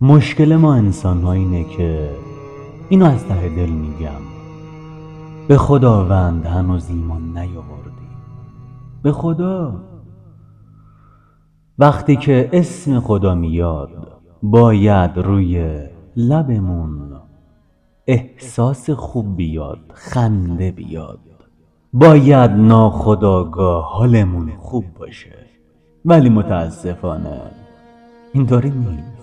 مشکل ما انسان ها اینه که اینو از ته دل میگم، به خداوند هنوز ایمان نیاوردیم. به خدا وقتی که اسم خدا میاد باید روی لبمون احساس خوب بیاد، خنده بیاد، باید ناخودآگاه حالمون خوب باشه. ولی متاسفانه اینطوری نیست.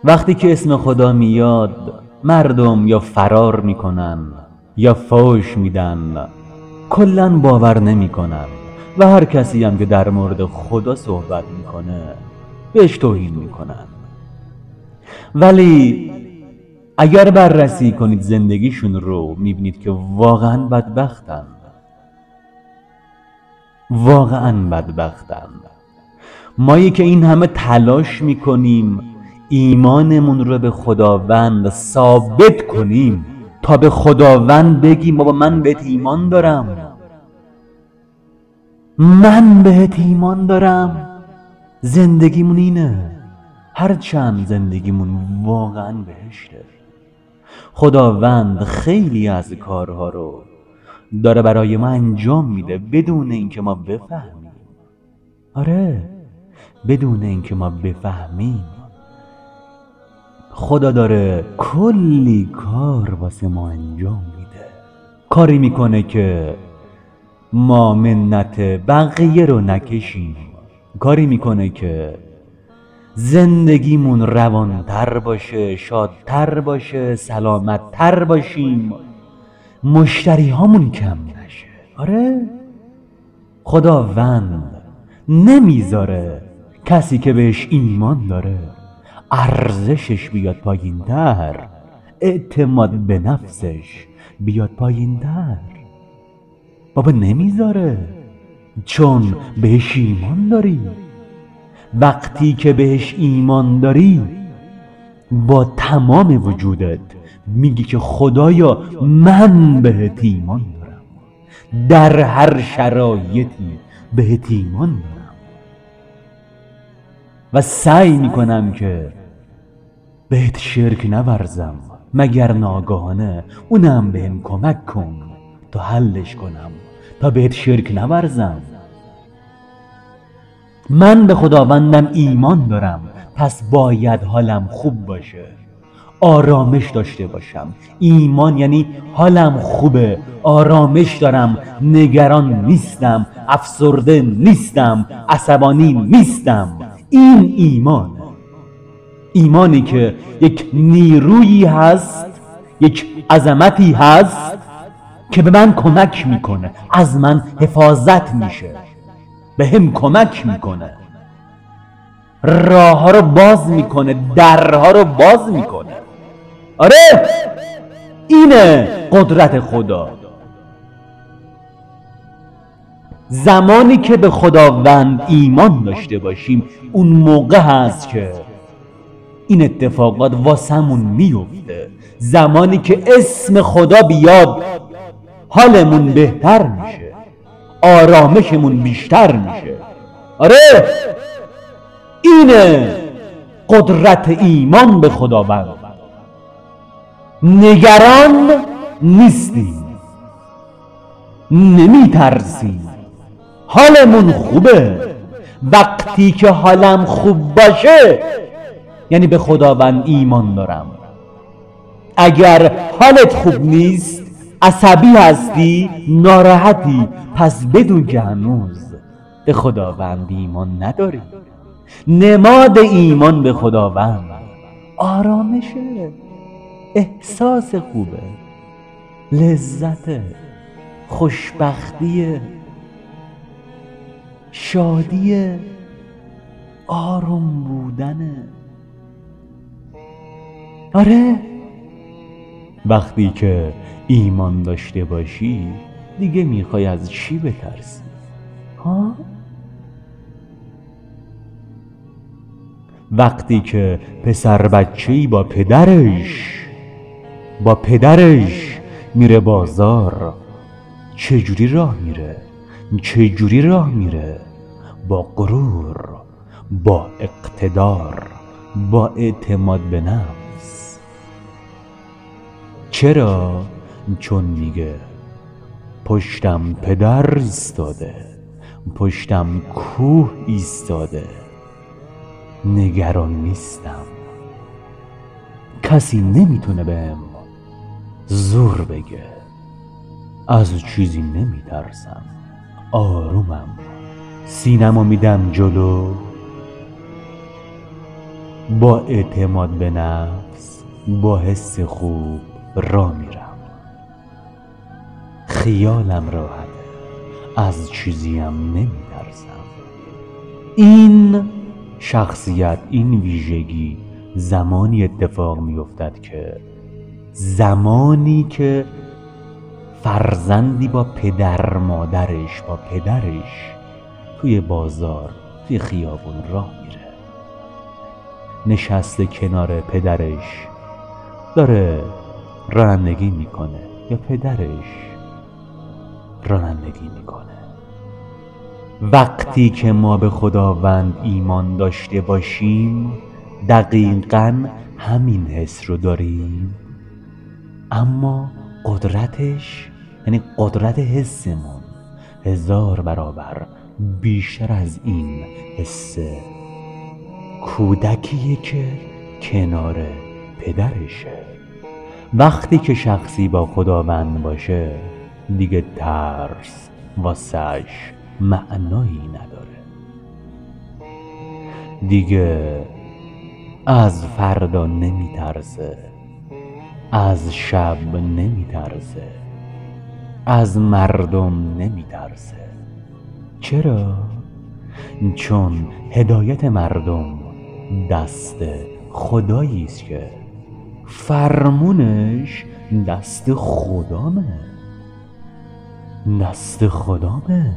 وقتی که اسم خدا میاد مردم یا فرار میکنن یا فوش میدن، کلن باور نمیکنن و هر کسی هم که در مورد خدا صحبت میکنه بهش توهین میکنن. ولی اگر بررسی کنید زندگیشون رو میبینید که واقعا بدبختن. واقعا بدبختن. مایی که این همه تلاش میکنیم ایمانمون رو به خداوند ثابت کنیم تا به خداوند بگیم بابا من بهت ایمان دارم، من بهت ایمان دارم. زندگیمون اینه، هرچند زندگیمون واقعا بهشته. خداوند خیلی از کارها رو داره برای ما انجام میده بدون اینکه ما بفهمیم. آره، بدون اینکه ما بفهمیم. خدا داره کلی کار واسه ما انجام میده، کاری میکنه که ما منت بقیه رو نکشیم، کاری میکنه که زندگیمون روانتر باشه، شادتر باشه، سلامتتر باشیم، مشتری هامون کم نشه. آره، خداوند نمیذاره کسی که بهش ایمان داره ارزشش بیاد پایین‌تر، اعتماد به نفسش بیاد پایین‌تر. بابا نمیذاره، چون بهش ایمان داری. وقتی که بهش ایمان داری با تمام وجودت میگی که خدایا من بهت ایمان دارم، در هر شرایطی بهت ایمان دارم و سعی میکنم که بهت شرک نورزم، مگر ناگهانه اونم بهم کمک کن تا حلش کنم، تا بهت شرک نورزم. من به خداوندم ایمان دارم، پس باید حالم خوب باشه، آرامش داشته باشم. ایمان یعنی حالم خوبه، آرامش دارم، نگران نیستم، افسرده نیستم، عصبانی نیستم. این ایمان، ایمانی که یک نیرویی هست، یک عظمتی هست که به من کمک میکنه، از من حفاظت میشه، به هم کمک میکنه، راه ها رو باز میکنه، درها رو باز میکنه. آره، اینه قدرت خدا. زمانی که به خداوند ایمان داشته باشیم اون موقع هست که این اتفاقات واسمون میفته. زمانی که اسم خدا بیاد حالمون بهتر میشه، آرامشمون بیشتر میشه. آره، اینه قدرت ایمان به خداوند. نگران نیستیم، نمیترسیم، حالمون خوبه. وقتی که حالم خوب باشه یعنی به خداوند ایمان دارم. اگر حالت خوب نیست، عصبی هستی، ناراحتی، پس بدون که هنوز به خداوند ایمان نداری. نماد ایمان به خداوند آرامشه، احساس خوبه، لذت، خوشبختی، شادی، آروم بودنه. آره، وقتی که ایمان داشته باشی دیگه میخوای از چی بترسی؟ ها؟ وقتی که پسر بچه‌ای با پدرش میره بازار، چجوری راه میره؟ با غرور، با اقتدار. با اعتماد به نفس. چرا؟ چون میگه پشتم پدر ایستاده، پشتم کوه ایستاده، نگران نیستم، کسی نمیتونه بهم زور بگه، از چیزی نمیترسم، آرومم، سینمو میدم جلو، با اعتماد به نفس، با حس خوب راه میرم، خیالم راحته، از چیزیم نمیترسم. این شخصیت، این ویژگی زمانی اتفاق میافتد که زمانی که فرزندی با پدر مادرش، با پدرش توی بازار، توی خیابون راه میره، نشسته کنار پدرش داره رانندگی میکنه یا پدرش رانندگی میکنه. وقتی که ما به خداوند ایمان داشته باشیم دقیقاً همین حس رو داریم، اما قدرتش، یعنی قدرت حسمون 1000 برابر بیشتر از این حس کودکیه که کنار پدرشه. وقتی که شخصی با خداوند باشه دیگه ترس واسش معنایی نداره، دیگه از فردا نمیترسه، از شب نمیترسه، از مردم نمیترسه. چرا؟ چون هدایت مردم دست خدایی است که فرمونش دست خدامه، دست خدامه.